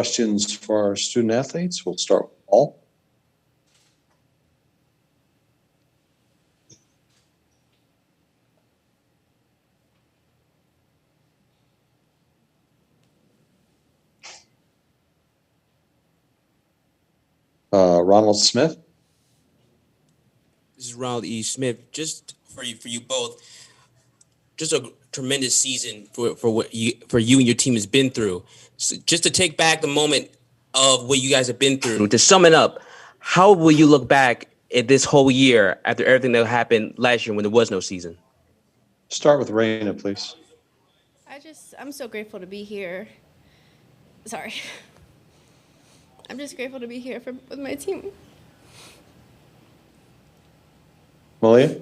Questions for our student athletes? We'll start with Paul. Ronald Smith. This is Ronald E. Smith. Just for you both, just a tremendous season for you and your team has been through. So just to take back the moment of what you guys have been through, to sum it up, how will you look back at this whole year after everything that happened last year when there was no season? Start with Raina, please. I'm so grateful to be here. Sorry. I'm just grateful to be here with my team. Malia?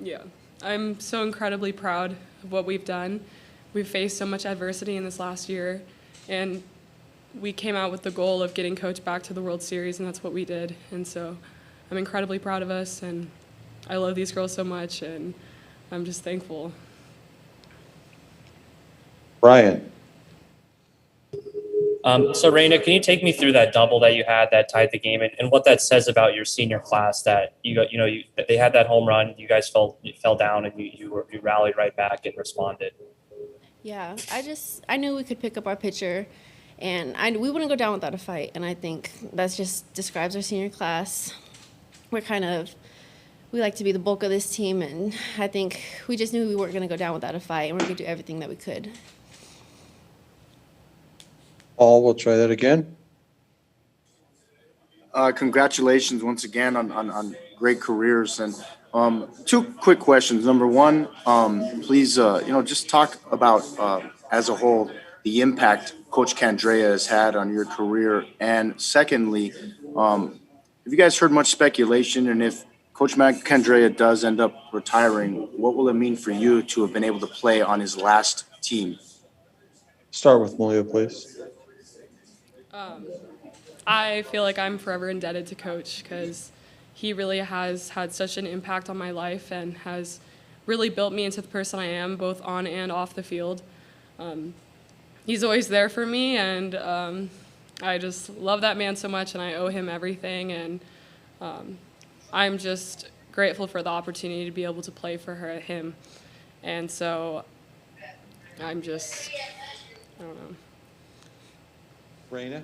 Yeah, I'm so incredibly proud of what we've done. We've faced so much adversity in this last year, and we came out with the goal of getting Coach back to the World Series, and that's what we did. And so I'm incredibly proud of us, and I love these girls so much, and I'm just thankful. Brian? So Raina, can you take me through that double that you had that tied the game, and what that says about your senior class? That they had that home run, you guys fell down, and you rallied right back and responded. Yeah, I knew we could pick up our pitcher, and we wouldn't go down without a fight. And I think that just describes our senior class. We like to be the bulk of this team, and I think we just knew we weren't going to go down without a fight, and we're going to do everything that we could. Paul, we'll try that again. Congratulations once again on great careers. And two quick questions. Number one, please, just talk about as a whole the impact Coach Candrea has had on your career. And secondly, have you guys heard much speculation? And if Coach Mike Candrea does end up retiring, what will it mean for you to have been able to play on his last team? Start with Malia, please. I feel like I'm forever indebted to Coach because he really has had such an impact on my life and has really built me into the person I am, both on and off the field. He's always there for me, and I just love that man so much, and I owe him everything. And I'm just grateful for the opportunity to be able to play for him. And so I don't know. Raina?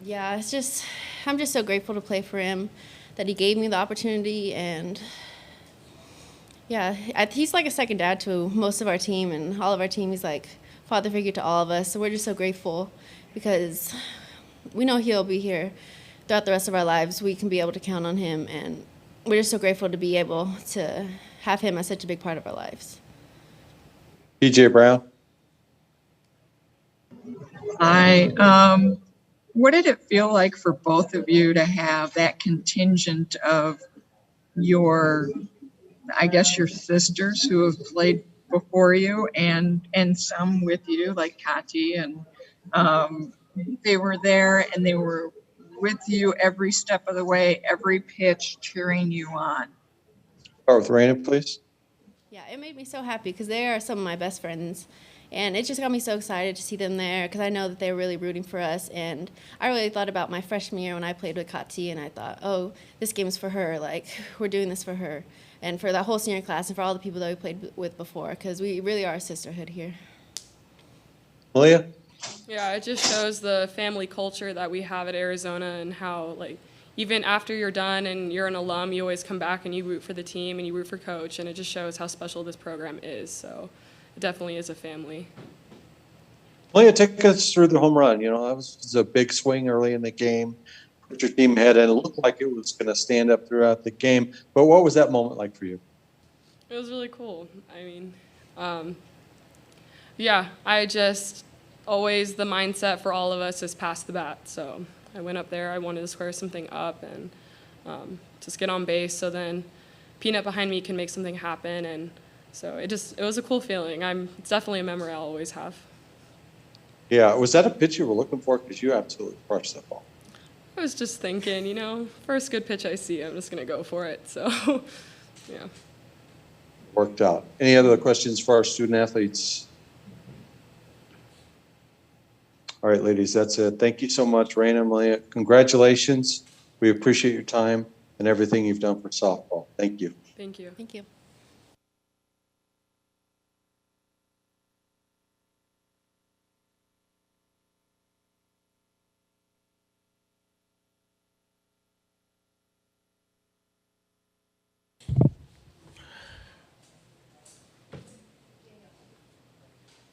Yeah, I'm just so grateful to play for him, that he gave me the opportunity, and yeah, he's like a second dad to most of our team and all of our team. He's like father figure to all of us, so we're just so grateful because we know he'll be here throughout the rest of our lives. We can be able to count on him, and we're just so grateful to be able to have him as such a big part of our lives. PJ Brown? What did it feel like for both of you to have that contingent of your sisters who have played before you and some with you, like Kati, and they were there and they were with you every step of the way, every pitch, cheering you on? Start with Raina, please. Yeah, it made me so happy because they are some of my best friends. And it just got me so excited to see them there because I know that they were really rooting for us. And I really thought about my freshman year when I played with Kati, and I thought, oh, this game is for her. Like, we're doing this for her and for that whole senior class and for all the people that we played with before because we really are a sisterhood here. Malia? Yeah, it just shows the family culture that we have at Arizona and how, like, even after you're done and you're an alum, you always come back and you root for the team and you root for Coach, and it just shows how special this program is. So it definitely is a family. Malia, take us through the home run. You know, that was a big swing early in the game. Put your team ahead, and it looked like it was going to stand up throughout the game. But what was that moment like for you? It was really cool. I mean, yeah, I just always, the mindset for all of us is pass the bat. So I went up there, I wanted to square something up and just get on base so then Peanut behind me can make something happen. And so it was a cool feeling. It's definitely a memory I'll always have. Yeah, was that a pitch you were looking for? Because you absolutely crushed that ball. I was just thinking, first good pitch I see, I'm just going to go for it. So, yeah. Worked out. Any other questions for our student athletes? All right, ladies, that's it. Thank you so much, Raina and Malia. Congratulations. We appreciate your time and everything you've done for softball. Thank you. Thank you. Thank you.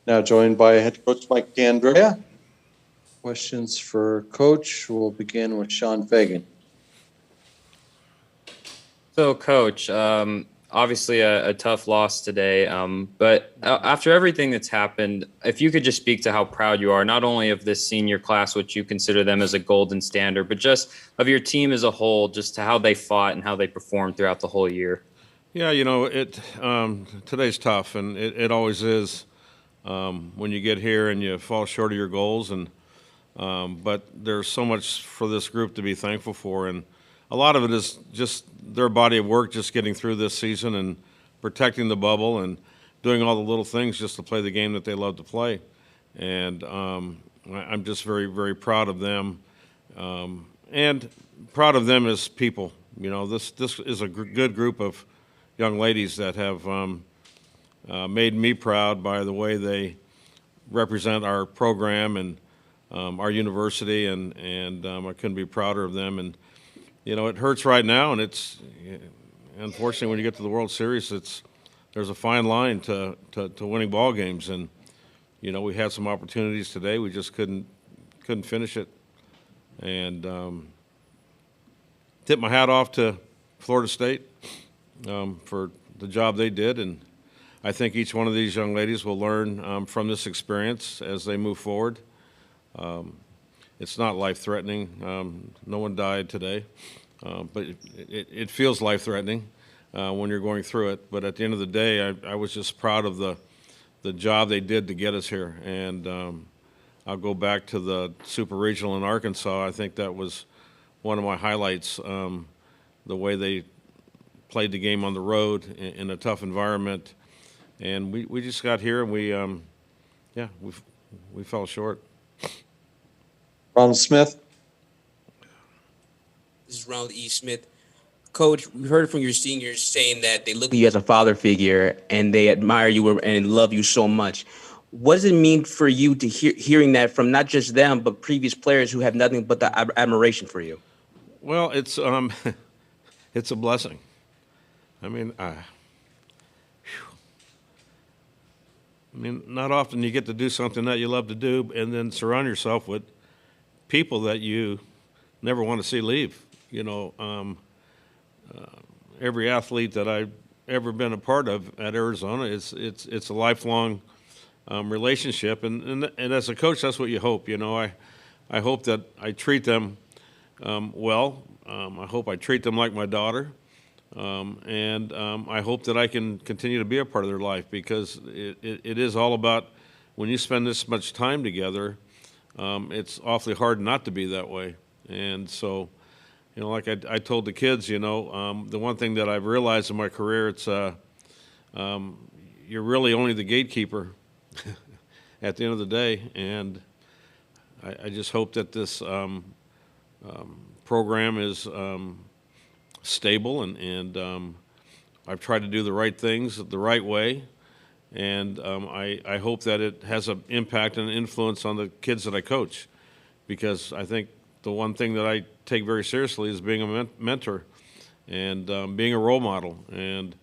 Now joined by head coach Mike Candrea. Questions for coach. We'll begin with Sean Fagan. So, Coach, obviously a tough loss today, but after everything that's happened, if you could just speak to how proud you are, not only of this senior class, which you consider them as a golden standard, but just of your team as a whole, just to how they fought and how they performed throughout the whole year. Yeah, today's tough, and it always is when you get here and you fall short of your goals, but there's so much for this group to be thankful for, and a lot of it is just their body of work, just getting through this season and protecting the bubble and doing all the little things just to play the game that they love to play. And I'm just very, very proud of them, and proud of them as people. This is a good group of young ladies that have made me proud by the way they represent our program and our university, and I couldn't be prouder of them. And it hurts right now, and it's unfortunately when you get to the World Series, there's a fine line to winning ball games, and we had some opportunities today, we just couldn't finish it. And tip my hat off to Florida State for the job they did, and I think each one of these young ladies will learn from this experience as they move forward. It's not life-threatening. No one died today, but it feels life-threatening when you're going through it. But at the end of the day, I was just proud of the job they did to get us here. And I'll go back to the Super Regional in Arkansas. I think that was one of my highlights, the way they played the game on the road in a tough environment. And we just got here, and we fell short. Ronald Smith. This is Ronald E. Smith. Coach, we heard from your seniors saying that they look at you as a father figure and they admire you and love you so much. What does it mean for you to hearing that from not just them, but previous players who have nothing but the admiration for you? Well, it's a blessing. I mean, not often you get to do something that you love to do and then surround yourself with people that you never want to see leave. Every athlete that I've ever been a part of at Arizona, it's a lifelong relationship, and as a coach, that's what you hope. I hope that I treat them well. I hope I treat them like my daughter, and I hope that I can continue to be a part of their life, because it is all about, when you spend this much time together, it's awfully hard not to be that way. And so, like I told the kids, the one thing that I've realized in my career, it's you're really only the gatekeeper at the end of the day. And I just hope that this program is stable, and I've tried to do the right things the right way. And I hope that it has an impact and influence on the kids that I coach, because I think the one thing that I take very seriously is being a mentor and being a role model. And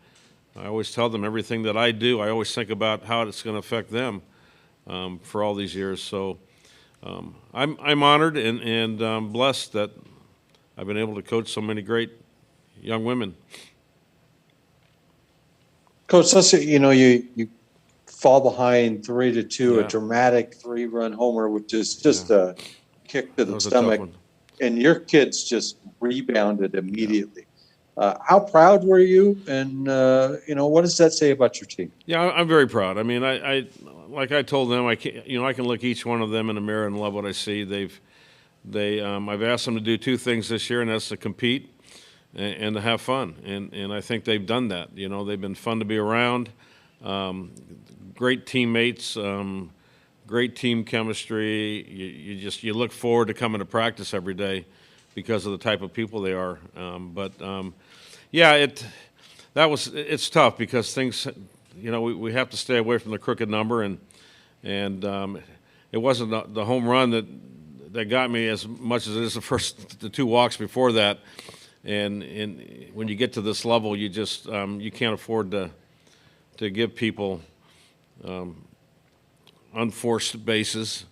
I always tell them everything that I do, I always think about how it's going to affect them for all these years. So I'm honored and blessed that I've been able to coach so many great young women. Coach, let's say, you fall behind 3-2, Yeah. a dramatic 3-run homer, which is just a kick to That the was a tough stomach, one. and your kids just rebounded immediately. How proud were you, and what does that say about your team? Yeah, I'm very proud. I mean, I like I told them, I can look each one of them in the mirror and love what I see. I've asked them to do two things this year, and that's to compete and to have fun. And I think they've done that. They've been fun to be around, great teammates, great team chemistry. You look forward to coming to practice every day because of the type of people they are. It's tough because things, we have to stay away from the crooked number, and it wasn't the home run that got me as much as it is the two walks before that. And when you get to this level, you just you can't afford to give people unforced bases.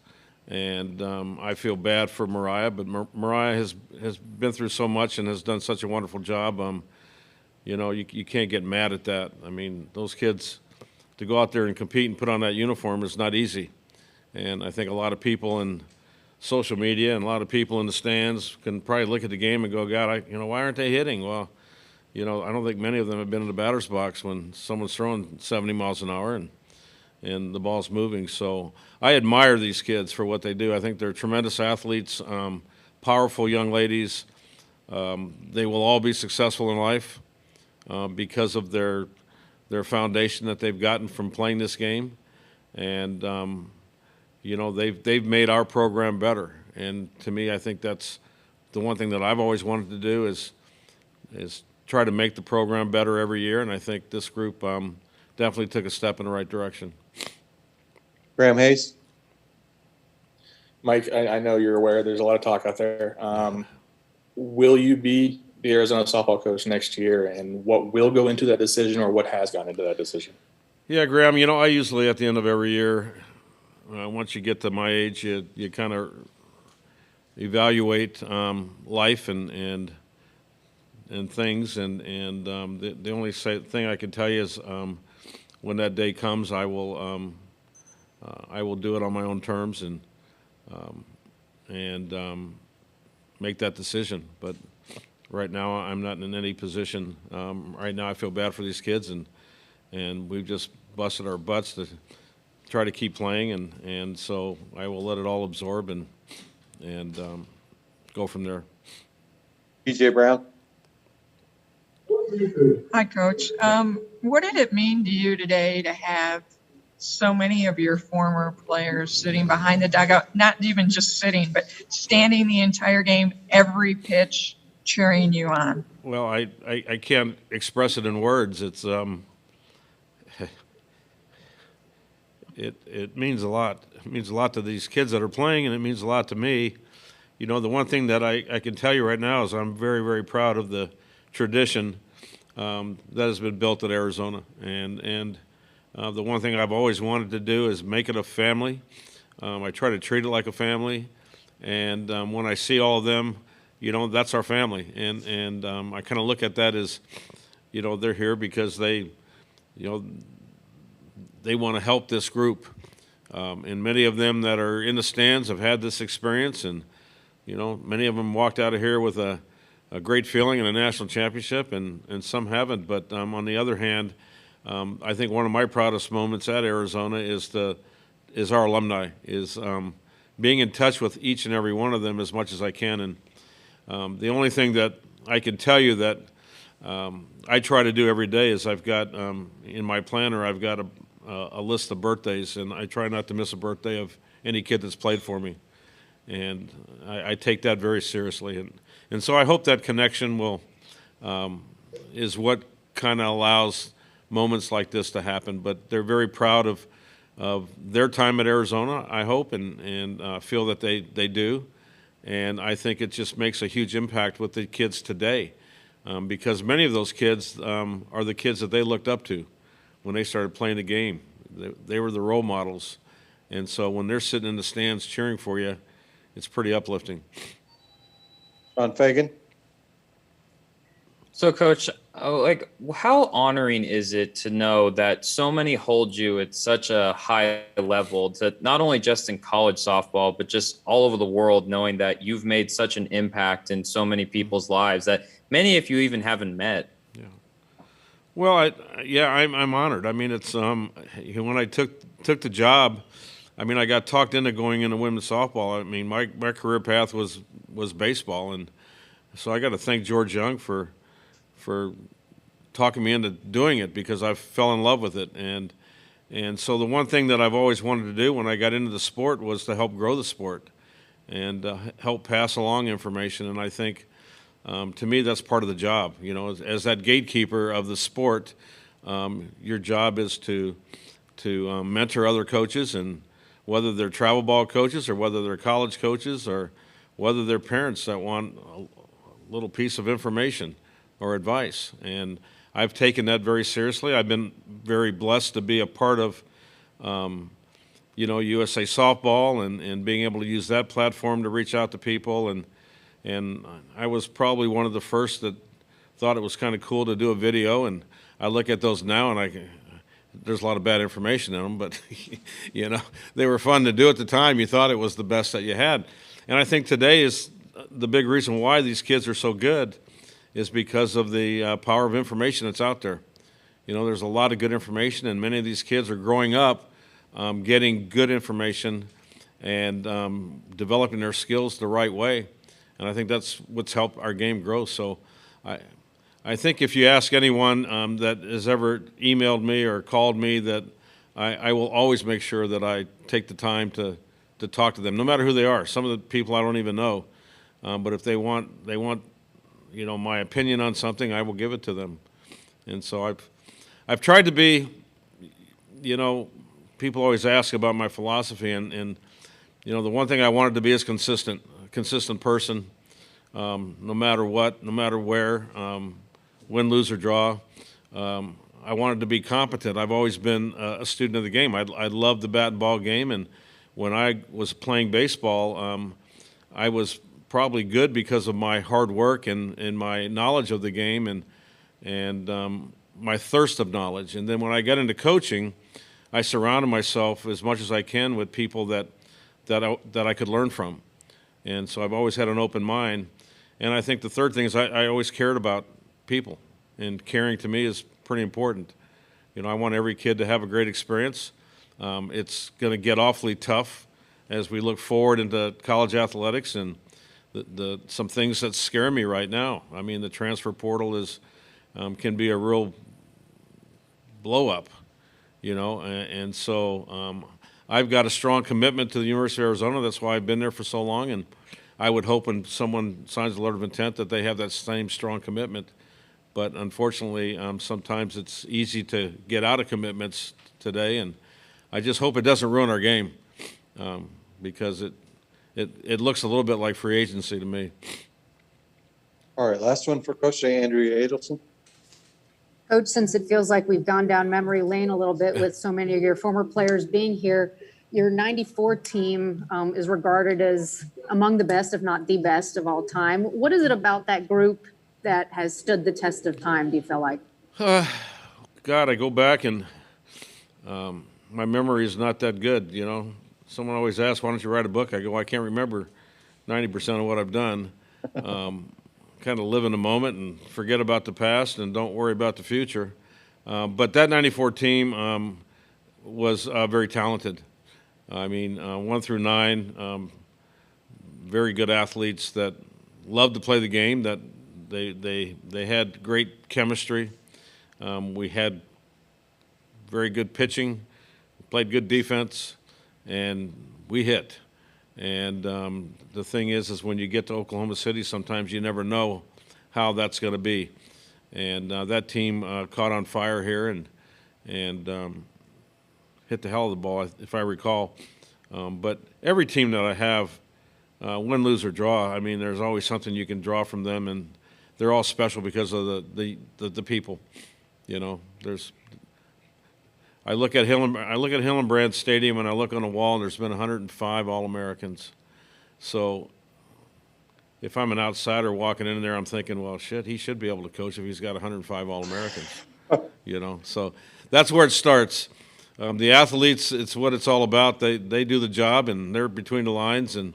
And I feel bad for Mariah, but Mariah has been through so much and has done such a wonderful job. You can't get mad at that. I mean, those kids, to go out there and compete and put on that uniform is not easy. And I think a lot of people in social media and a lot of people in the stands can probably look at the game and go, God, why aren't they hitting? Well, I don't think many of them have been in the batter's box when someone's throwing 70 miles an hour and the ball's moving. So I admire these kids for what they do. I think they're tremendous athletes, powerful young ladies. They will all be successful in life because of their foundation that they've gotten from playing this game. And, they've made our program better. And to me, I think that's the one thing that I've always wanted to do is try to make the program better every year. And I think this group definitely took a step in the right direction. Graham Hayes. Mike, I know you're aware there's a lot of talk out there. Will you be the Arizona softball coach next year, and what will go into that decision, or what has gone into that decision? Yeah, Graham, I usually at the end of every year, once you get to my age, you kind of evaluate life and things, and the only thing I can tell you is when that day comes, I will do it on my own terms and make that decision. But right now, I'm not in any position. Right now, I feel bad for these kids, and we've just busted our butts to try to keep playing, and so I will let it all absorb and go from there. PJ Brown. Hi, Coach. What did it mean to you today to have so many of your former players sitting behind the dugout, not even just sitting, but standing the entire game, every pitch, cheering you on? Well, I can't express it in words. It's it means a lot. It means a lot to these kids that are playing, and it means a lot to me. The one thing that I can tell you right now is I'm very, very proud of the tradition that has been built at Arizona. And the one thing I've always wanted to do is make it a family. I try to treat it like a family. And when I see all of them, that's our family. And I kind of look at that as, they're here because they want to help this group. And many of them that are in the stands have had this experience. And, many of them walked out of here with a great feeling and a national championship, and some haven't. But on the other hand, I think one of my proudest moments at Arizona is our alumni, is being in touch with each and every one of them as much as I can. And the only thing that I can tell you that I try to do every day is I've got in my planner, I've got a list of birthdays, and I try not to miss a birthday of any kid that's played for me. And I take that very seriously. And so I hope that connection is what kind of allows moments like this to happen. But they're very proud of their time at Arizona, I hope, and feel that they do. And I think it just makes a huge impact with the kids today, because many of those kids are the kids that they looked up to when they started playing the game. They were the role models. And so when they're sitting in the stands cheering for you, it's pretty uplifting. Sean Fagan. So, Coach, how honoring is it to know that so many hold you at such a high level, to not only just in college softball, but just all over the world, knowing that you've made such an impact in so many people's lives that many of you even haven't met? Yeah. Well, I'm honored. I mean, it's when I took the job, I got talked into going into women's softball. I mean, my career path was baseball, and so I got to thank George Young for talking me into doing it, because I fell in love with it. And And so the one thing that I've always wanted to do when I got into the sport was to help grow the sport and help pass along information. And I think, to me, that's part of the job. You know, as that gatekeeper of the sport, your job is to mentor other coaches, and whether they're travel ball coaches or whether they're college coaches or whether they're parents that want a little piece of information or advice. And I've taken that very seriously. I've been very blessed to be a part of, USA Softball and being able to use that platform to reach out to people. And I was probably one of the first that thought it was kind of cool to do a video. And I look at those now, and there's a lot of bad information in them, but they were fun to do at the time. You thought it was the best that you had. And I think today is the big reason why these kids are so good is because of the power of information that's out there. There's a lot of good information, and many of these kids are growing up getting good information and developing their skills the right way. And I think that's what's helped our game grow. So I think if you ask anyone that has ever emailed me or called me, that I will always make sure that I take the time to talk to them, no matter who they are. Some of the people I don't even know, but if they want my opinion on something, I will give it to them. And so I've tried to be, people always ask about my philosophy, and the one thing I wanted to be is a consistent person, no matter what, no matter where, win, lose, or draw. I wanted to be competent. I've always been a student of the game. I loved the bat and ball game, and when I was playing baseball, I was probably good because of my hard work and my knowledge of the game and my thirst of knowledge. And then when I got into coaching, I surrounded myself as much as I can with people that I could learn from. And so I've always had an open mind. And I think the third thing is I always cared about people, and caring to me is pretty important. I want every kid to have a great experience. It's going to get awfully tough as we look forward into college athletics, and some things that scare me right now. I mean, the transfer portal can be a real blow up, and so I've got a strong commitment to the University of Arizona. That's why I've been there for so long, and I would hope when someone signs a letter of intent that they have that same strong commitment. But unfortunately, sometimes it's easy to get out of commitments today, and I just hope it doesn't ruin our game, because it looks a little bit like free agency to me. All right, last one for Coach Andrea Adelson. Coach, since it feels like we've gone down memory lane a little bit with so many of your former players being here, your 94 team is regarded as among the best, if not the best of all time. What is it about that group that has stood the test of time, do you feel like? God, I go back and my memory is not that good, Someone always asks, why don't you write a book? I go, I can't remember 90% of what I've done. Kind of live in the moment and forget about the past and don't worry about the future. But that 94 team was very talented. I mean, 1 through 9, very good athletes that loved to play the game, that they had great chemistry. We had very good pitching, played good defense, and we hit. And the thing is when you get to Oklahoma City, sometimes you never know how that's going to be. And that team caught on fire here and hit the hell of the ball, if I recall. But every team that I have, win, lose, or draw, I mean, there's always something you can draw from them, and they're all special because of the people. I look at Hillenbrand Stadium and I look on the wall, and there's been 105 All-Americans. So if I'm an outsider walking in there, I'm thinking, well, shit, he should be able to coach if he's got 105 All-Americans. So that's where it starts. The athletes, it's what it's all about. They do the job, and they're between the lines. And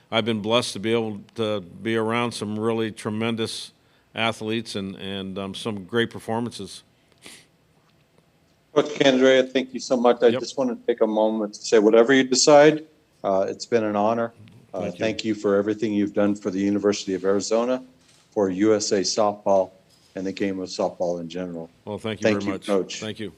I've been blessed to be able to be around some really tremendous athletes and some great performances. Coach Candrea, thank you so much. I just want to take a moment to say, whatever you decide, it's been an honor. Thank you for everything you've done for the University of Arizona, for USA Softball, and the game of softball in general. Well, thank you very much. Coach. Thank you.